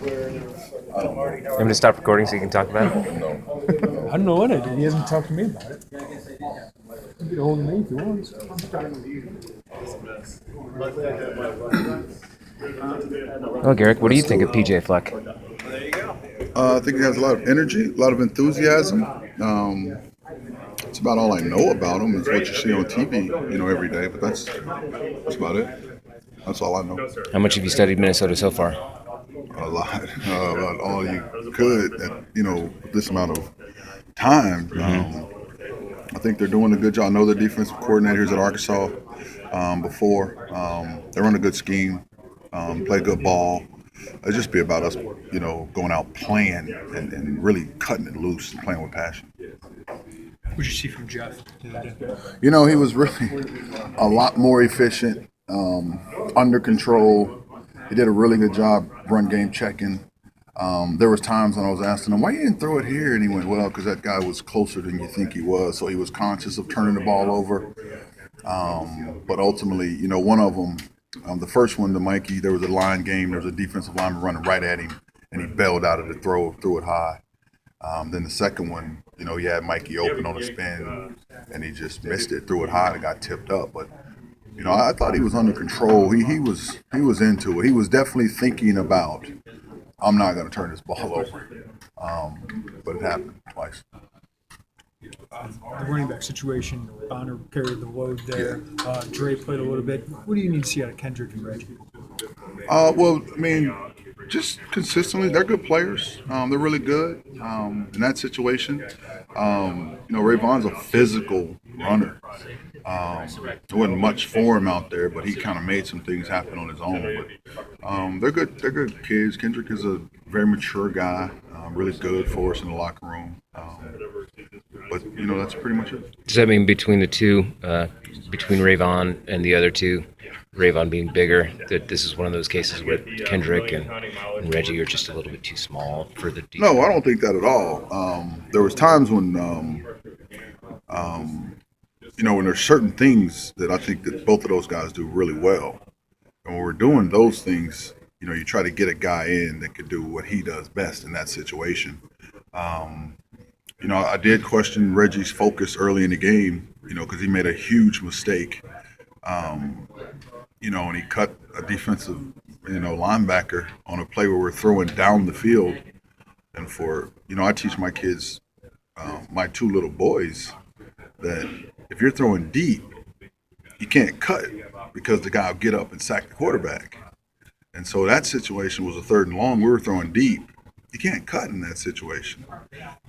I don't know. I'm going to stop recording so you can talk about it. No. I don't know what I did. He hasn't talked to me about it. You can hold me if you want. Well, Garrick, what do you think of PJ Fleck? I think he has a lot of energy, a lot of enthusiasm. It's about all I know about him is what you see on TV, every day. But that's about it. That's all I know. How much have you studied Minnesota so far? A lot, about all you could. This amount of time. I think they're doing a good job. I know the defensive coordinators at Arkansas before. They run a good scheme, play good ball. It'd just be about us, going out playing and really cutting it loose and playing with passion. What did you see from Jeff? He was really a lot more efficient, under control. He did a really good job run game checking. There was times when I was asking him, why you didn't throw it here? And he went, well, because that guy was closer than you think he was. So he was conscious of turning the ball over. But ultimately, one of them, the first one to Mikey, there was a line game. There was a defensive lineman running right at him, and he bailed out of the throw, threw it high. Then the second one, he had Mikey open on a spin, and he just missed it, threw it high, and got tipped up. But I thought he was under control. He was into it. He was definitely thinking about, I'm not going to turn this ball over. But it happened twice. The running back situation, Bonner carried the load there. Dre played a little bit. What do you need to see out of Kendrick and Reggie? Just consistently, they're good players. They're really good in that situation. Ray Vaughn's a physical runner. There wasn't much for him out there, but he kind of made some things happen on his own. But they're good. They're good kids. Kendrick is a very mature guy. Really good for us in the locker room. But that's pretty much it. Does that mean between the two, between Rayvon and the other two, Rayvon being bigger, that this is one of those cases where Kendrick and Reggie are just a little bit too small for the defense? No, I don't think that at all. There was times when, when there's certain things that I think that both of those guys do really well. And when we're doing those things, you try to get a guy in that could do what he does best in that situation. I did question Reggie's focus early in the game, because he made a huge mistake. And he cut a defensive, linebacker on a play where we're throwing down the field. And I teach my kids, my two little boys, that if you're throwing deep, you can't cut because the guy will get up and sack the quarterback. And so that situation was a 3rd and long. We were throwing deep. You can't cut in that situation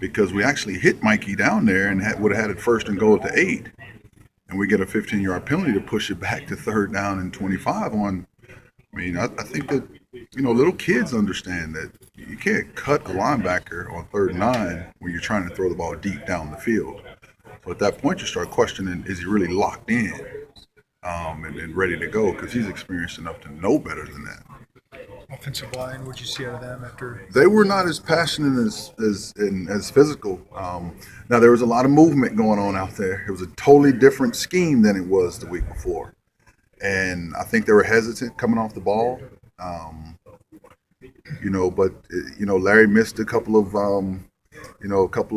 because we actually hit Mikey down there and would have had it 1st and goal to 8. And we get a 15-yard penalty to push it back to 3rd down and 25 on. I think that, little kids understand that you can't cut a linebacker on 3rd and 9 when you're trying to throw the ball deep down the field. So at that point, you start questioning, is he really locked in and ready to go? Because he's experienced enough to know better than that. Offensive line, what'd you see out of them after? They were not as passionate as physical. Now, there was a lot of movement going on out there. It was a totally different scheme than it was the week before. And I think they were hesitant coming off the ball. Larry missed a couple of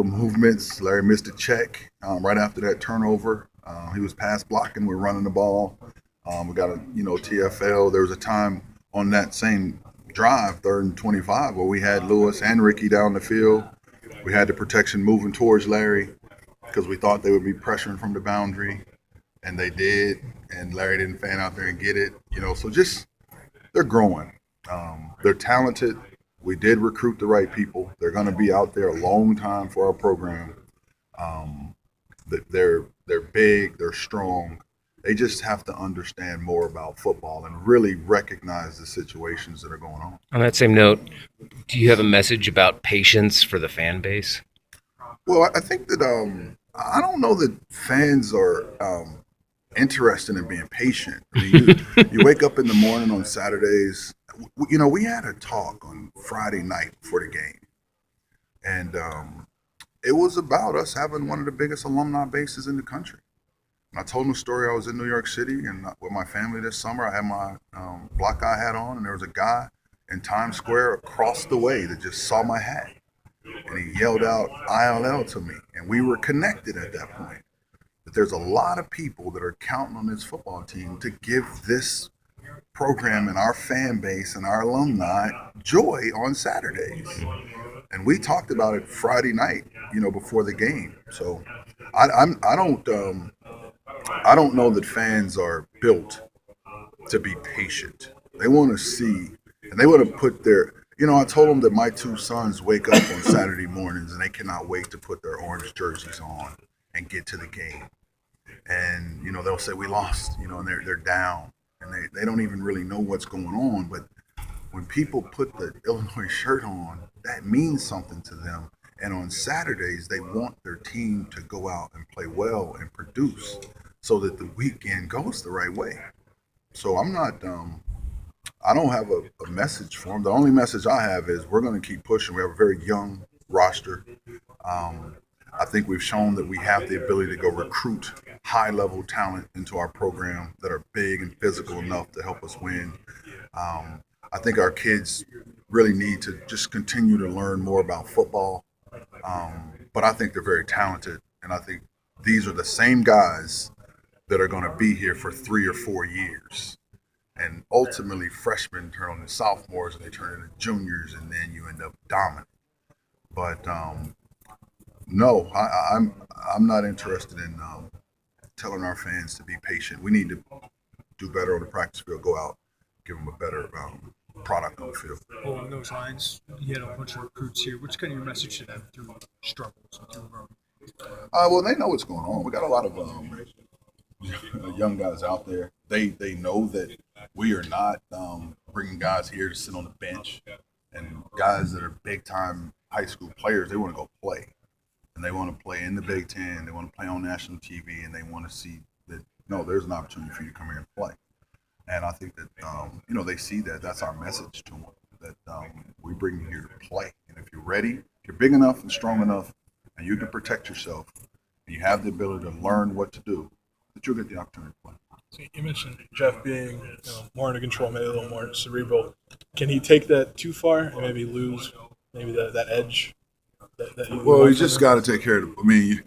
movements. Larry missed a check right after that turnover. He was pass blocking. We're running the ball. We got a TFL. There was a time on that same drive, 3rd and 25, where we had Lewis and Ricky down the field. We had the protection moving towards Larry because we thought they would be pressuring from the boundary, and they did. And Larry didn't fan out there and get it. So just they're growing. They're talented. We did recruit the right people. They're going to be out there a long time for our program. They're big. They're strong. They just have to understand more about football and really recognize the situations that are going on. On that same note, do you have a message about patience for the fan base? Well, I think that I don't know that fans are interested in being patient. You wake up in the morning on Saturdays. We had a talk on Friday night before the game, and it was about us having one of the biggest alumni bases in the country. And I told him a story. I was in New York City and with my family this summer. I had my black eye hat on, and there was a guy in Times Square across the way that just saw my hat. And he yelled out ILL to me. And we were connected at that point. But there's a lot of people that are counting on this football team to give this program and our fan base and our alumni joy on Saturdays. And we talked about it Friday night, before the game. So I don't know that fans are built to be patient. They want to see, and they want to put their. I told them that my two sons wake up on Saturday mornings and they cannot wait to put their orange jerseys on and get to the game. And they'll say we lost, and they're down, and they don't even really know what's going on. But when people put the Illinois shirt on, that means something to them. And on Saturdays, they want their team to go out and play well and produce so that the weekend goes the right way. So I'm not, I don't have a message for them. The only message I have is we're going to keep pushing. We have a very young roster. I think we've shown that we have the ability to go recruit high-level talent into our program that are big and physical enough to help us win. I think our kids really need to just continue to learn more about football. But I think they're very talented, and I think these are the same guys that are going to be here for 3 or 4 years. And ultimately, freshmen turn into sophomores, and they turn into juniors, and then you end up dominant. But no, I'm not interested in telling our fans to be patient. We need to do better on the practice field, go out, give them a better product on the field. Along those lines, you had a bunch of recruits here. What's kind of your message to them through struggles and through growth? Well, they know what's going on. We got a lot of young guys out there. They know that we are not bringing guys here to sit on the bench. And guys that are big-time high school players, they want to go play. And they want to play in the Big Ten. They want to play on national TV, and they want to see that, no, there's an opportunity for you to come here and play. And I think that, they see that. That's our message to them, that we bring you here to play. And if you're ready, if you're big enough and strong enough, and you can protect yourself, and you have the ability to learn what to do, that you'll get the opportunity to play. So you mentioned Jeff being more under control, maybe a little more cerebral. Can he take that too far and maybe lose maybe that edge? Well, he's just got to take care of the.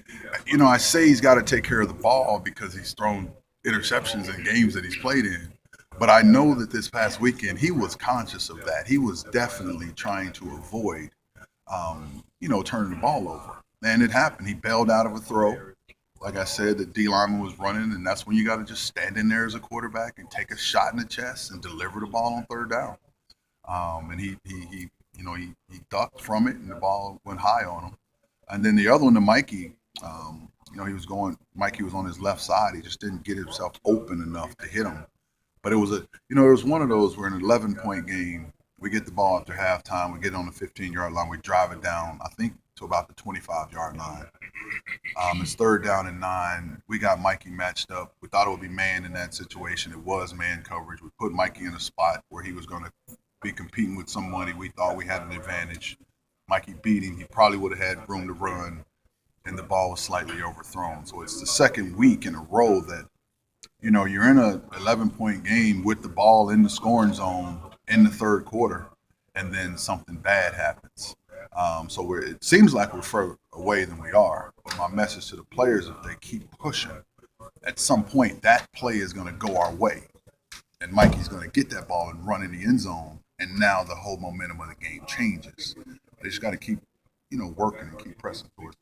I say he's got to take care of the ball because he's thrown interceptions in games that he's played in. But I know that this past weekend he was conscious of that. He was definitely trying to avoid, turning the ball over. And it happened. He bailed out of a throw. Like I said, the D lineman was running, and that's when you got to just stand in there as a quarterback and take a shot in the chest and deliver the ball on third down. And he ducked from it, and the ball went high on him. And then the other one, to Mikey, Mikey was on his left side. He just didn't get himself open enough to hit him. But it was one of those where in an 11-point game, we get the ball after halftime, we get it on the 15-yard line, we drive it down, I think, to about the 25-yard line. It's third down and 9. We got Mikey matched up. We thought it would be man in that situation. It was man coverage. We put Mikey in a spot where he was going to be competing with somebody we thought we had an advantage. Mikey beat him. He probably would have had room to run, and the ball was slightly overthrown. So it's the second week in a row that, you're in a 11-point game with the ball in the scoring zone in the third quarter, and then something bad happens. So it seems like we're further away than we are. But my message to the players, if they keep pushing, at some point that play is going to go our way. And Mikey's going to get that ball and run in the end zone. And now the whole momentum of the game changes. They just got to keep, working and keep pressing towards